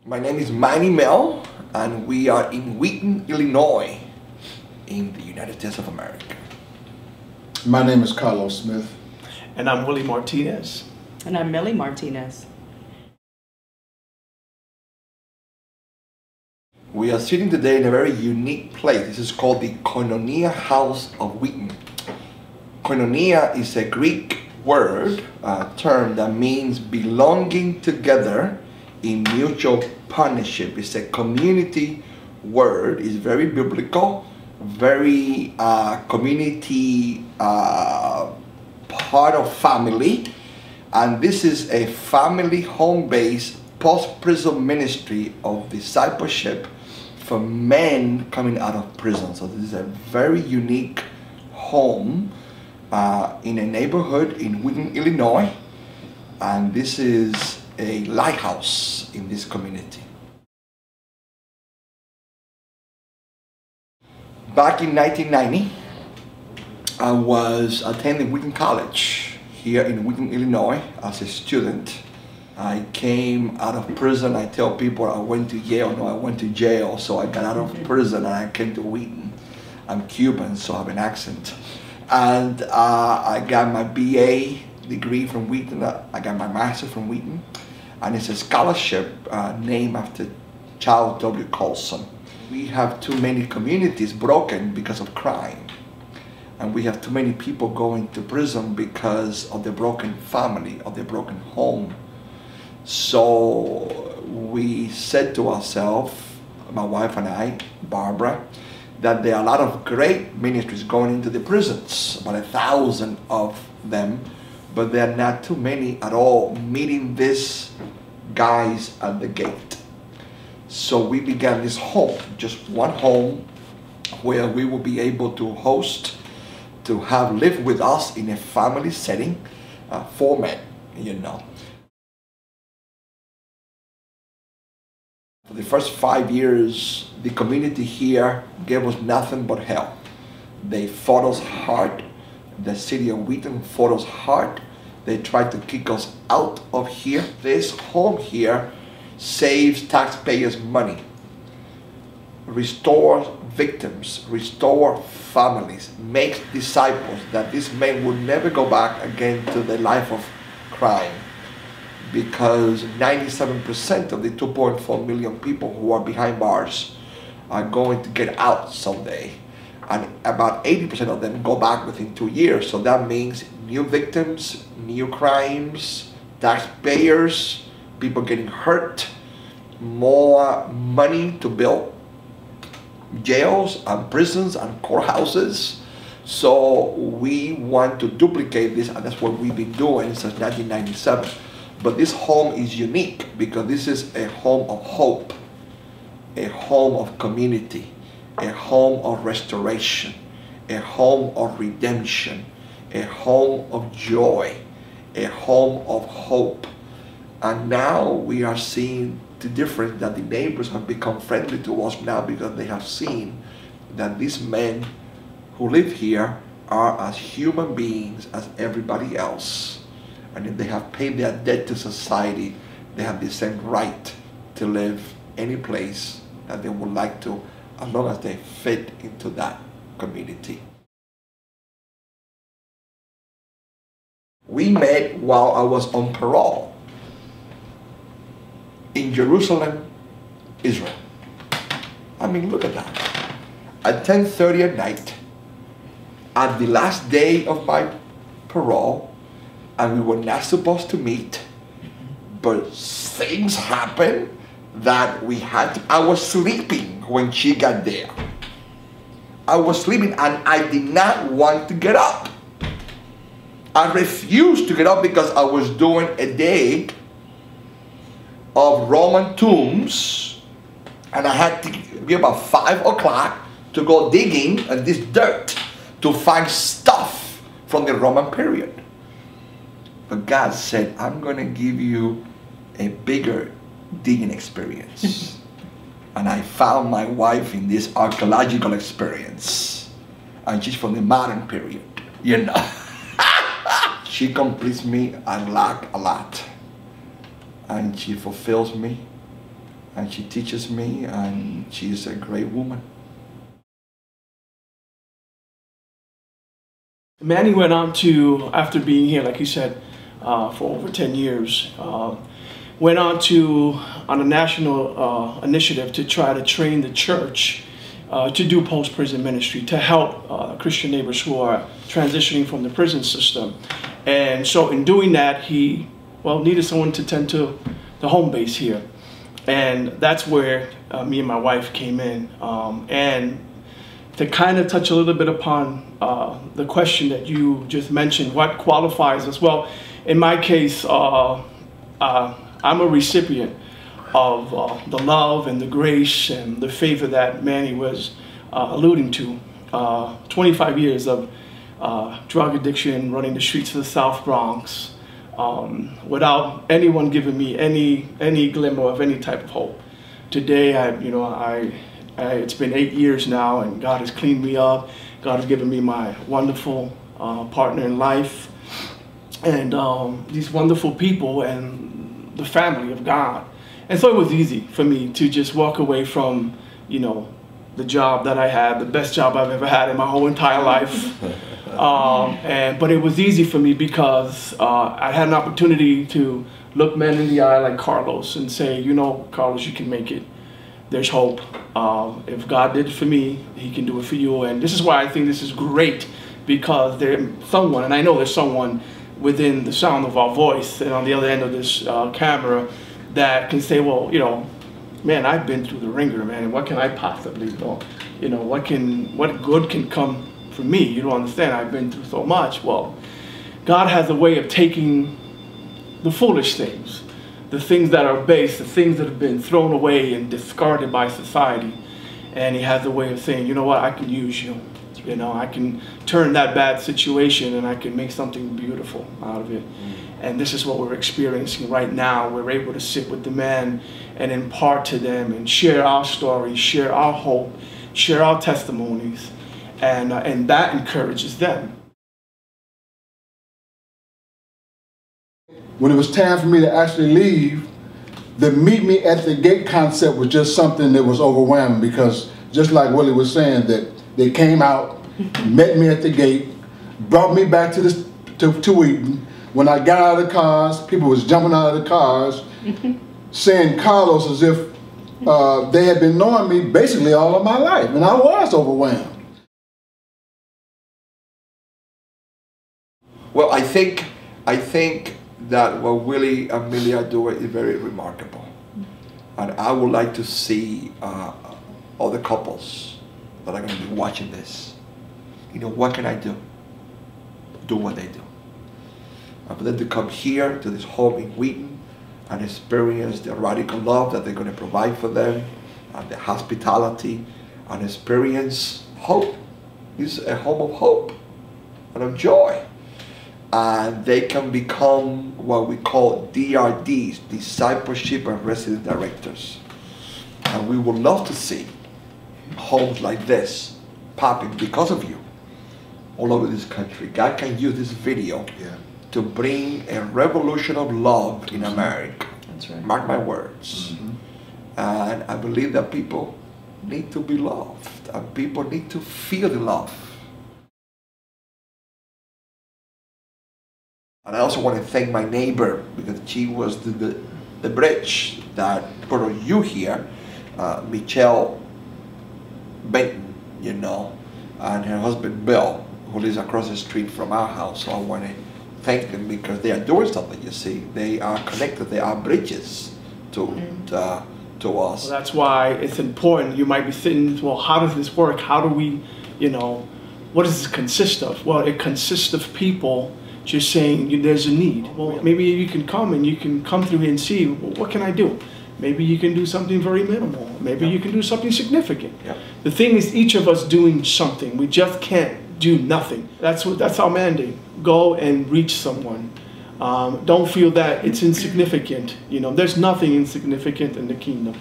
My name is Manny Mill, and we are in Wheaten, Illinois, in the United States of America. My name is Carlos Smith. And I'm Willie Martinez. And I'm Millie Martinez. We are sitting today in a very unique place. This is called the Koininia House of Wheaten. Koinonia is a Greek word, term that means belonging together in mutual partnership. It's a community word. It's very biblical, very community, part of family. And this is a family home-based post-prison ministry of discipleship for men coming out of prison. So this is a very unique home in a neighborhood in Wheaten, Illinois. And this is a lighthouse in this community. Back in 1990, I was attending Wheaten College here in Wheaten, Illinois as a student. I came out of prison. I tell people I went to Yale. No, I went to jail. So I got out of prison and I came to Wheaten. I'm Cuban, so I have an accent. And I got my BA degree from Wheaten. I got my master from Wheaten. And it's a scholarship named after Charles W. Colson. We have too many communities broken because of crime. And we have too many people going to prison because of the broken family, of the broken home. So we said to ourselves, my wife and I, Barbara, that there are a lot of great ministries going into the prisons, about 1,000 of them, but there are not too many at all meeting these guys at the gate. So we began this home, just one home, where we will be able to host, to have live with us in a family setting, for men, you know. For the first 5 years, the community here gave us nothing but help. They fought us hard. The city of Wheaten fought us hard. They tried to kick us out of here. This home here saves taxpayers money, restores victims, restores families, makes disciples, that these men will never go back again to the life of crime, because 97% of the 2.4 million people who are behind bars are going to get out someday. And about 80% of them go back within 2 years. So that means new victims, new crimes, taxpayers, people getting hurt, more money to build jails and prisons and courthouses. So we want to duplicate this, and that's what we've been doing since 1997. But this home is unique because this is a home of hope, a home of community, a home of restoration, a home of redemption, a home of joy, a home of hope. And now we are seeing the difference, that the neighbors have become friendly to us now because they have seen that these men who live here are as human beings as everybody else. And if they have paid their debt to society, they have the same right to live any place that they would like to, as long as they fit into that community. We met while I was on parole in Jerusalem, Israel. I mean, look at that. At 10:30 at night, at the last day of my parole, and we were not supposed to meet, but things happened that we had to, I was sleeping when she got there. I was sleeping and I did not want to get up. I refused to get up because I was doing a day of Roman tombs, and I had to be about 5 o'clock to go digging in this dirt to find stuff from the Roman period. But God said, I'm going to give you a bigger digging experience. And I found my wife in this archaeological experience. And she's from the modern period, you know. She completes me a lot. And she fulfills me. and she teaches me, and she's a great woman. Manny went on to, after being here, like you said, for over 10 years, went on a national initiative to try to train the church to do post-prison ministry, to help Christian neighbors who are transitioning from the prison system. And so in doing that, he, needed someone to tend to the home base here. And that's where me and my wife came in. And to kind of touch a little bit upon the question that you just mentioned, what qualifies us? Well, in my case, I'm a recipient of the love and the grace and the favor that Manny was alluding to. 25 years of drug addiction, running the streets of the South Bronx, without anyone giving me any glimmer of any type of hope. Today, it's been 8 years now, and God has cleaned me up. God has given me my wonderful partner in life, and these wonderful people and the family of God. And so it was easy for me to just walk away from, the job that I had, the best job I've ever had in my whole entire life. But it was easy for me because I had an opportunity to look men in the eye like Carlos and say, Carlos, you can make it. There's hope. If God did it for me, he can do it for you. And this is why I think this is great, because there's someone, and I know there's someone within the sound of our voice and on the other end of this camera that can say, well, man, I've been through the ringer, man. What can I possibly do? What good can come from me? You don't understand. I've been through so much. Well, God has a way of taking the foolish things, the things that are base, the things that have been thrown away and discarded by society, and he has a way of saying, you know what, I can use you. I can turn that bad situation and I can make something beautiful out of it. And this is what we're experiencing right now. We're able to sit with the men and impart to them and share our stories, share our hope, share our testimonies, and that encourages them. When it was time for me to actually leave, the meet me at the gate concept was just something that was overwhelming, because just like Willie was saying, that they came out, met me at the gate, brought me back to Wheaten. When I got out of the cars, people was jumping out of the cars, saying Carlos as if they had been knowing me basically all of my life, and I was overwhelmed. Well, I think that what Willie and Millie are doing is very remarkable, and I would like to see other couples that are going to be watching this. What can I do? Do what they do. And for them to come here to this home in Wheaten and experience the radical love that they're going to provide for them, and the hospitality, and experience hope. It's a home of hope and of joy. And they can become what we call DRDs, Discipleship and Resident Directors. And we would love to see homes like this popping because of you all over this country. God can use this video to bring a revolution of love in America. That's right. Mark my words. And I believe that people need to be loved, and people need to feel the love. And I also want to thank my neighbor, because she was the bridge that brought you here, Michelle Benton, and her husband Bill, who lives across the street from our house. So I want to thank them, because they are doing something, you see. They are connected, they are bridges to us. Well, that's why it's important. You might be thinking, well, how does this work? How do we, what does this consist of? Well, it consists of people just saying there's a need. Well, maybe you can come and you can come through here and see, well, what can I do? Maybe you can do something very minimal. Maybe you can do something significant. The thing is, each of us doing something. We just can't do nothing. That's our mandate. Go and reach someone. Don't feel that it's insignificant. There's nothing insignificant in the kingdom.